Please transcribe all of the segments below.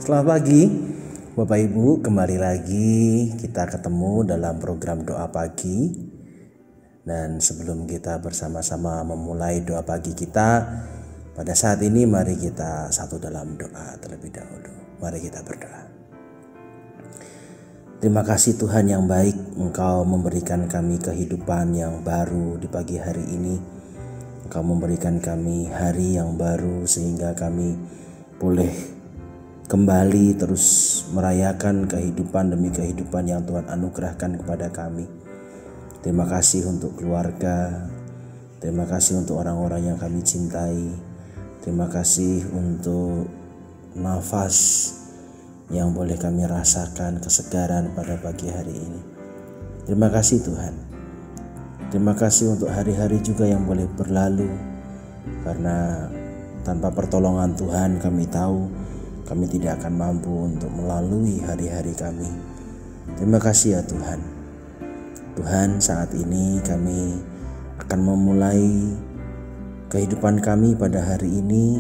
Selamat pagi Bapak Ibu, kembali lagi kita ketemu dalam program doa pagi. Dan sebelum kita bersama-sama memulai doa pagi kita pada saat ini, mari kita satu dalam doa terlebih dahulu. Mari kita berdoa. Terima kasih Tuhan yang baik, Engkau memberikan kami kehidupan yang baru di pagi hari ini. Engkau memberikan kami hari yang baru sehingga kami boleh kembali terus merayakan kehidupan demi kehidupan yang Tuhan anugerahkan kepada kami. Terima kasih untuk keluarga, terima kasih untuk orang-orang yang kami cintai, terima kasih untuk nafas yang boleh kami rasakan kesegaran pada pagi hari ini. Terima kasih Tuhan. Terima kasih untuk hari-hari juga yang boleh berlalu, karena tanpa pertolongan Tuhan kami tahu kami tidak akan mampu untuk melalui hari-hari kami. Terima kasih ya Tuhan. Tuhan, saat ini kami akan memulai kehidupan kami pada hari ini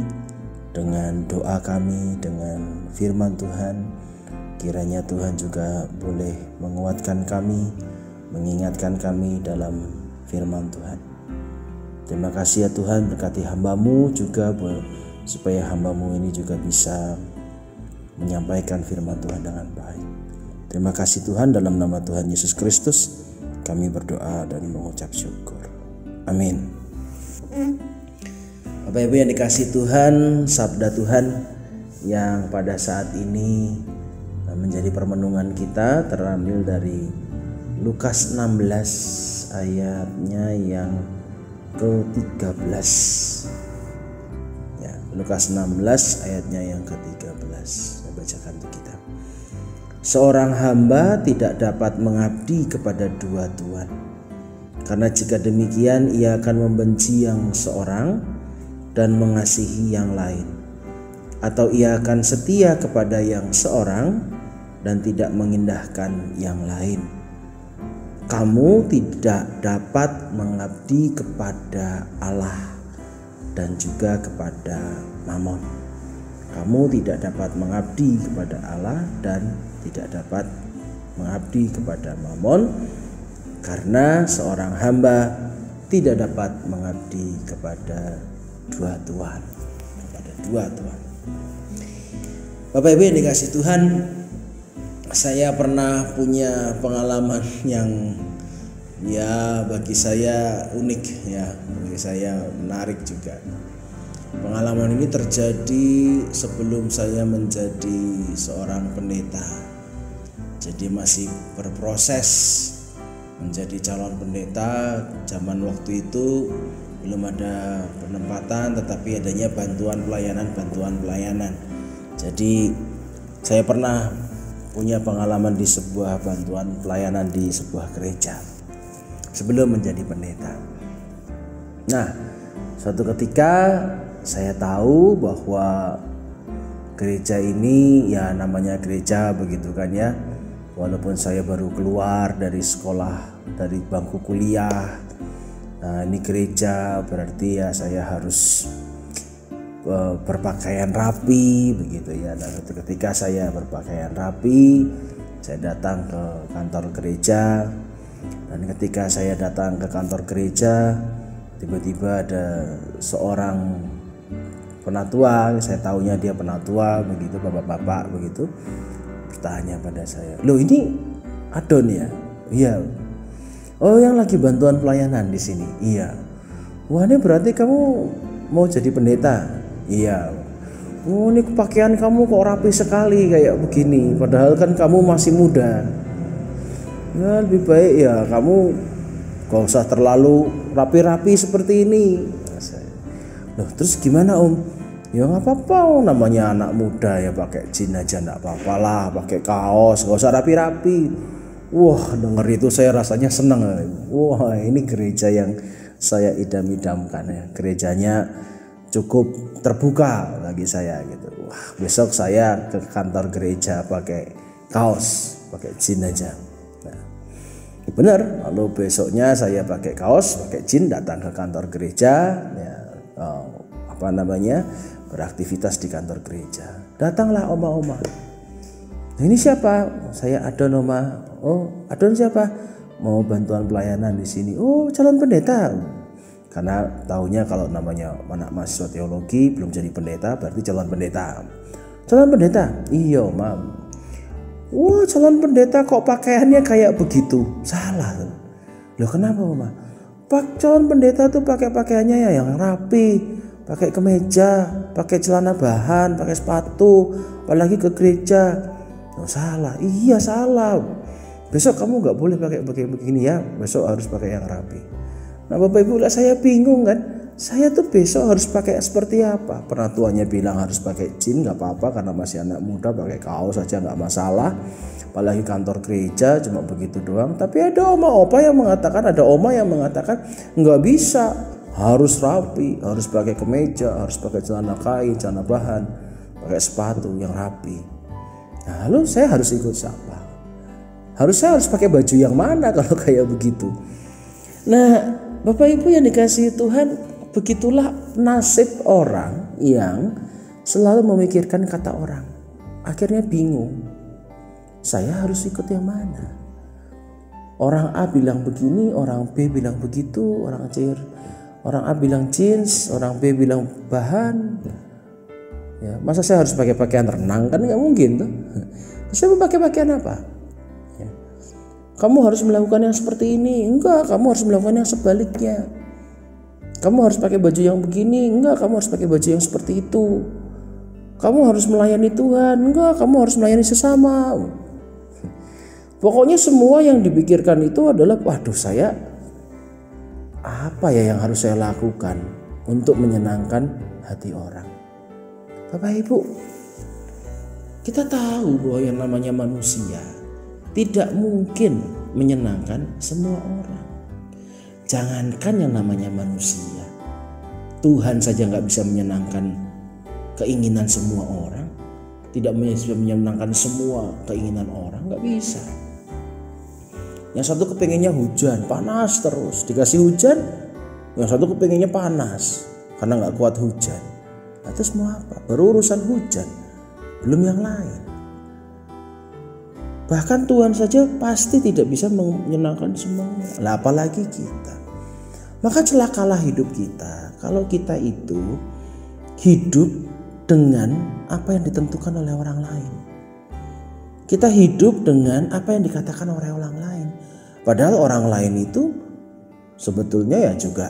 dengan doa kami, dengan firman Tuhan. Kiranya Tuhan juga boleh menguatkan kami, mengingatkan kami dalam firman Tuhan. Terima kasih ya Tuhan, berkati hamba-Mu juga supaya hamba-Mu ini juga bisa menyampaikan firman Tuhan dengan baik. Terima kasih Tuhan, dalam nama Tuhan Yesus Kristus kami berdoa dan mengucap syukur. Amin. Bapak Ibu yang dikasihi Tuhan, sabda Tuhan yang pada saat ini menjadi permenungan kita terambil dari Lukas 16 ayatnya yang ke-13. Ya, Lukas 16 ayatnya yang ke-13. Saya bacakan untuk kita. Seorang hamba tidak dapat mengabdi kepada dua tuan, karena jika demikian ia akan membenci yang seorang dan mengasihi yang lain, atau ia akan setia kepada yang seorang dan tidak mengindahkan yang lain. Kamu tidak dapat mengabdi kepada Allah dan juga kepada Mamon. Kamu tidak dapat mengabdi kepada Allah dan tidak dapat mengabdi kepada Mamon, karena seorang hamba tidak dapat mengabdi kepada dua tuan. Bapak Ibu yang dikasihi Tuhan, saya pernah punya pengalaman yang bagi saya unik, bagi saya menarik juga. Pengalaman ini terjadi sebelum saya menjadi seorang pendeta. Jadi masih berproses menjadi calon pendeta. Zaman waktu itu belum ada penempatan, tetapi adanya bantuan pelayanan. Jadi saya pernah punya pengalaman di sebuah bantuan pelayanan di sebuah gereja sebelum menjadi pendeta. Nah, suatu ketika saya tahu bahwa gereja ini namanya gereja begitu kan ya. Walaupun saya baru keluar dari sekolah, dari bangku kuliah. Nah, ini gereja berarti saya harus berpakaian rapi begitu ya. Dan ketika saya berpakaian rapi, saya datang ke kantor gereja. Dan ketika saya datang ke kantor gereja, tiba-tiba ada seorang penatua, saya tahunya dia penatua begitu, bapak-bapak begitu, bertanya pada saya, "Loh, ini Adon ya?" "Iya." "Oh, yang lagi bantuan pelayanan di sini?" "Iya." "Wah, ini berarti kamu mau jadi pendeta?" "Iya." "Oh, ini pakaian kamu kok rapi sekali kayak begini, padahal kan kamu masih muda." "Ya, lebih baik ya kamu gak usah terlalu rapi-rapi seperti ini." "Loh, terus gimana Om?" "Ya nggak apa-apa, namanya anak muda ya, pakai jin aja nggak apa-apa lah, pakai kaos, gak usah rapi-rapi." Wah, denger itu saya rasanya senang. Wah, ini gereja yang saya idam-idamkan ya. Gerejanya cukup terbuka bagi saya gitu. Wah, besok saya ke kantor gereja pakai kaos, pakai jin aja. Benar, lalu besoknya saya pakai kaos, pakai jin, datang ke kantor gereja ya, beraktivitas di kantor gereja. Datanglah oma-oma. "Nah, ini siapa?" "Saya Adon, Oma." "Oh, Adon siapa?" "Mau bantuan pelayanan di sini." "Oh, calon pendeta." Karena tahunya kalau namanya anak mahasiswa teologi belum jadi pendeta berarti calon pendeta. "Calon pendeta?" "Iya, Mam." "Wah, calon pendeta kok pakaiannya kayak begitu?" "Salah." "Loh, kenapa, Mama?" "Calon pendeta tuh pakai pakaiannya ya yang rapi, pakai kemeja, pakai celana bahan, pakai sepatu, apalagi ke gereja." "Oh, salah." "Iya, salah. Besok kamu nggak boleh pakai begini ya. Besok harus pakai yang rapi." Nah, Bapak Ibu, saya bingung kan. Saya tuh besok harus pakai seperti apa? Penatuannya bilang harus pakai jin, nggak apa-apa karena masih anak muda, pakai kaos saja nggak masalah. Apalagi kantor gereja cuma begitu doang. Tapi ada oma yang mengatakan nggak bisa, harus rapi, harus pakai kemeja, harus pakai celana kain, celana bahan, pakai sepatu yang rapi. Nah, lalu saya harus ikut siapa? Saya harus pakai baju yang mana kalau kayak begitu? Nah, Bapak Ibu yang dikasihi Tuhan, begitulah nasib orang yang selalu memikirkan kata orang. Akhirnya bingung, saya harus ikut yang mana? Orang A bilang begini, orang B bilang begitu, orang A bilang jeans, orang B bilang bahan. Ya, masa saya harus pakai pakaian renang? Kan nggak mungkin tuh. Saya mau pakai pakaian apa? Ya. Kamu harus melakukan yang seperti ini. Enggak, kamu harus melakukan yang sebaliknya. Kamu harus pakai baju yang begini. Enggak, kamu harus pakai baju yang seperti itu. Kamu harus melayani Tuhan. Enggak, kamu harus melayani sesama. Pokoknya semua yang dipikirkan itu adalah, waduh, saya apa ya yang harus saya lakukan untuk menyenangkan hati orang. Bapak Ibu, kita tahu bahwa yang namanya manusia tidak mungkin menyenangkan semua orang. Jangankan yang namanya manusia, Tuhan saja nggak bisa menyenangkan keinginan semua orang, tidak bisa menyenangkan semua keinginan orang, nggak bisa. Yang satu kepengennya hujan, panas terus, dikasih hujan, yang satu kepengennya panas karena nggak kuat hujan. Nah, terus mau apa? Baru urusan hujan, belum yang lain. Bahkan Tuhan saja pasti tidak bisa menyenangkan semuanya, lah apalagi kita. Maka celakalah hidup kita kalau kita itu hidup dengan apa yang ditentukan oleh orang lain. Kita hidup dengan apa yang dikatakan oleh orang lain. Padahal orang lain itu sebetulnya ya juga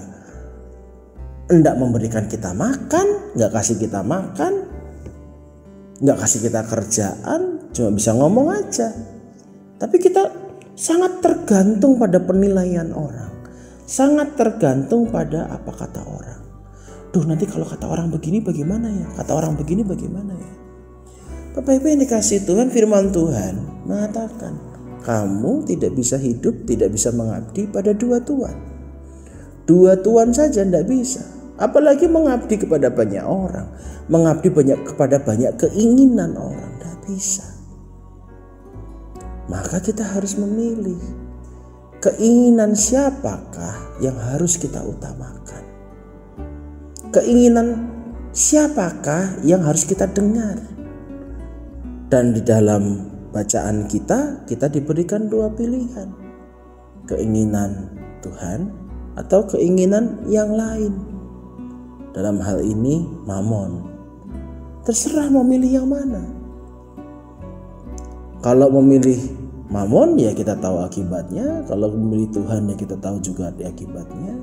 hendak memberikan kita makan, nggak kasih kita makan, nggak kasih kita kerjaan, cuma bisa ngomong aja. Tapi kita sangat tergantung pada penilaian orang, sangat tergantung pada apa kata orang. Duh, nanti kalau kata orang begini bagaimana ya? Kata orang begini bagaimana ya? Bapak Ibu yang dikasih Tuhan, firman Tuhan mengatakan, kamu tidak bisa hidup, tidak bisa mengabdi pada dua tuan. Dua tuan saja tidak bisa. Apalagi mengabdi kepada banyak orang, mengabdi kepada banyak keinginan orang, tidak bisa. Maka kita harus memilih keinginan siapakah yang harus kita utamakan. Keinginan siapakah yang harus kita dengar? Dan di dalam bacaan kita diberikan dua pilihan. Keinginan Tuhan atau keinginan yang lain. Dalam hal ini mamon. Terserah mau milih yang mana. Kalau memilih mamon ya kita tahu akibatnya. Kalau memilih Tuhan ya kita tahu juga akibatnya.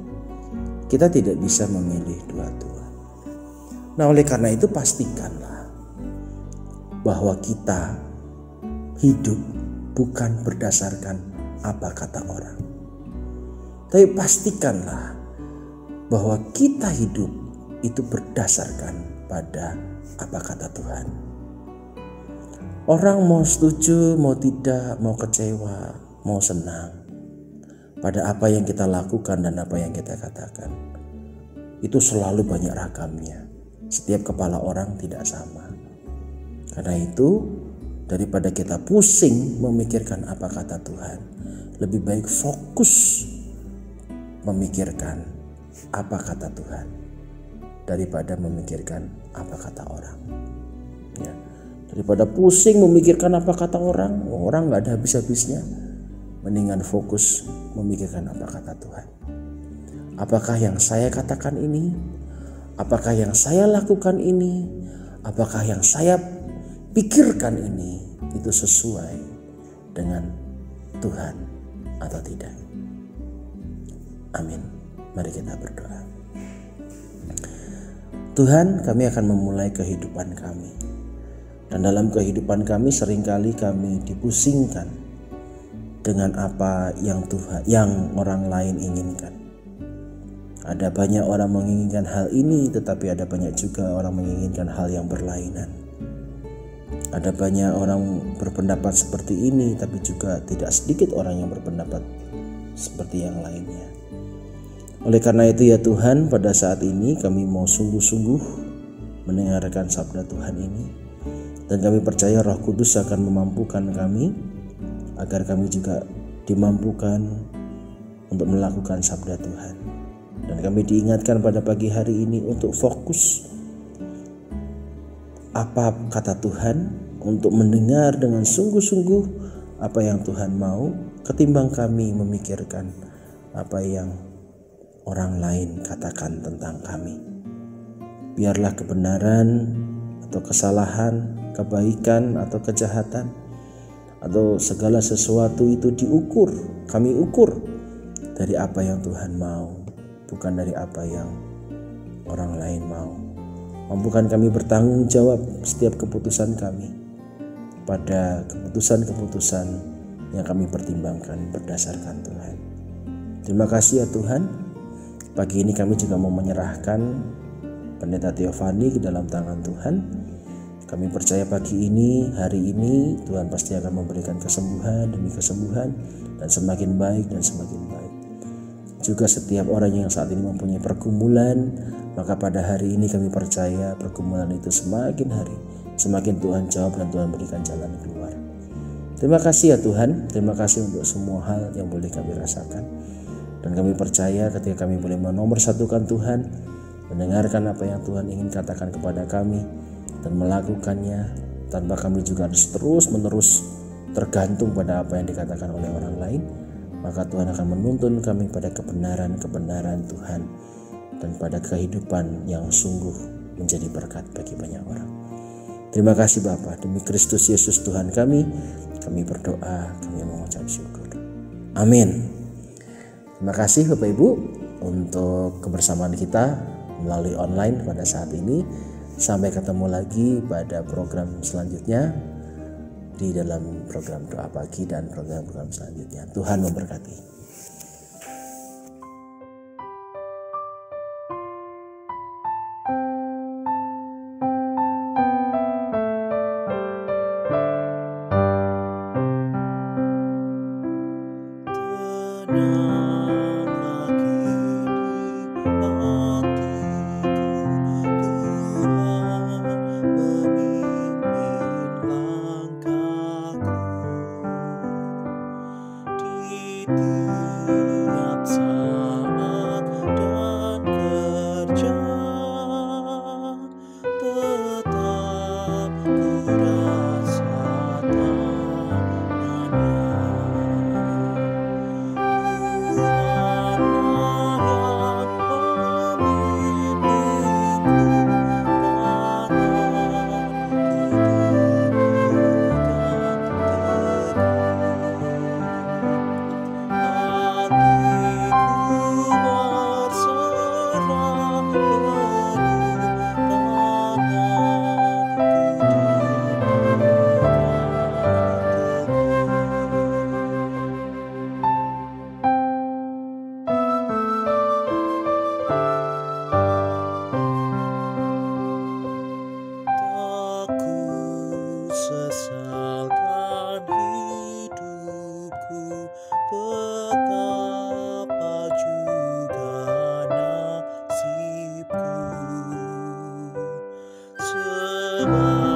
Kita tidak bisa memilih dua Tuhan. Nah, oleh karena itu pastikanlah bahwa kita hidup bukan berdasarkan apa kata orang. Tapi pastikanlah bahwa kita hidup itu berdasarkan pada apa kata Tuhan. Orang mau setuju, mau tidak, mau kecewa, mau senang pada apa yang kita lakukan dan apa yang kita katakan. Itu selalu banyak ragamnya. Setiap kepala orang tidak sama. Karena itu, daripada kita pusing memikirkan apa kata Tuhan, lebih baik fokus memikirkan apa kata Tuhan daripada memikirkan apa kata orang. Ya. Daripada pusing memikirkan apa kata orang nggak ada habis-habisnya. Mendingan fokus memikirkan apa kata Tuhan. Apakah yang saya katakan ini? Apakah yang saya lakukan ini? Apakah yang saya pikirkan ini itu sesuai dengan Tuhan atau tidak? Amin. Mari kita berdoa. Tuhan, kami akan memulai kehidupan kami. Dan dalam kehidupan kami seringkali kami dipusingkan dengan apa yang Tuhan, yang orang lain inginkan. Ada banyak orang menginginkan hal ini, tetapi ada banyak juga orang menginginkan hal yang berlainan. Ada banyak orang berpendapat seperti ini, tapi juga tidak sedikit orang yang berpendapat seperti yang lainnya. Oleh karena itu ya Tuhan, pada saat ini kami mau sungguh-sungguh mendengarkan sabda Tuhan ini. Dan kami percaya Roh Kudus akan memampukan kami agar kami juga dimampukan untuk melakukan sabda Tuhan. Dan kami diingatkan pada pagi hari ini untuk fokus apa kata Tuhan, untuk mendengar dengan sungguh-sungguh apa yang Tuhan mau, ketimbang kami memikirkan apa yang orang lain katakan tentang kami. Biarlah kebenaran atau kesalahan, kebaikan atau kejahatan, atau segala sesuatu itu diukur, kami ukur dari apa yang Tuhan mau, bukan dari apa yang orang lain mau. Mampukan kami bertanggung jawab setiap keputusan kami pada keputusan-keputusan yang kami pertimbangkan berdasarkan Tuhan. Terima kasih ya Tuhan. Pagi ini kami juga mau menyerahkan Pendeta Theophani ke dalam tangan Tuhan. Kami percaya pagi ini, hari ini Tuhan pasti akan memberikan kesembuhan demi kesembuhan dan semakin baik dan semakin baik. Juga setiap orang yang saat ini mempunyai pergumulan, maka pada hari ini kami percaya pergumulan itu semakin hari semakin Tuhan jawab dan Tuhan berikan jalan keluar. Terima kasih ya Tuhan, terima kasih untuk semua hal yang boleh kami rasakan. Dan kami percaya ketika kami boleh menomorsatukan Tuhan, mendengarkan apa yang Tuhan ingin katakan kepada kami, dan melakukannya tanpa kami juga harus terus-menerus tergantung pada apa yang dikatakan oleh orang lain, maka Tuhan akan menuntun kami pada kebenaran-kebenaran Tuhan dan pada kehidupan yang sungguh menjadi berkat bagi banyak orang. Terima kasih Bapa, demi Kristus Yesus Tuhan kami berdoa, kami mengucap syukur. Amin. Terima kasih Bapak Ibu untuk kebersamaan kita melalui online pada saat ini. Sampai ketemu lagi pada program selanjutnya di dalam program doa pagi dan program-program selanjutnya. Tuhan memberkati. Langkahku di Hati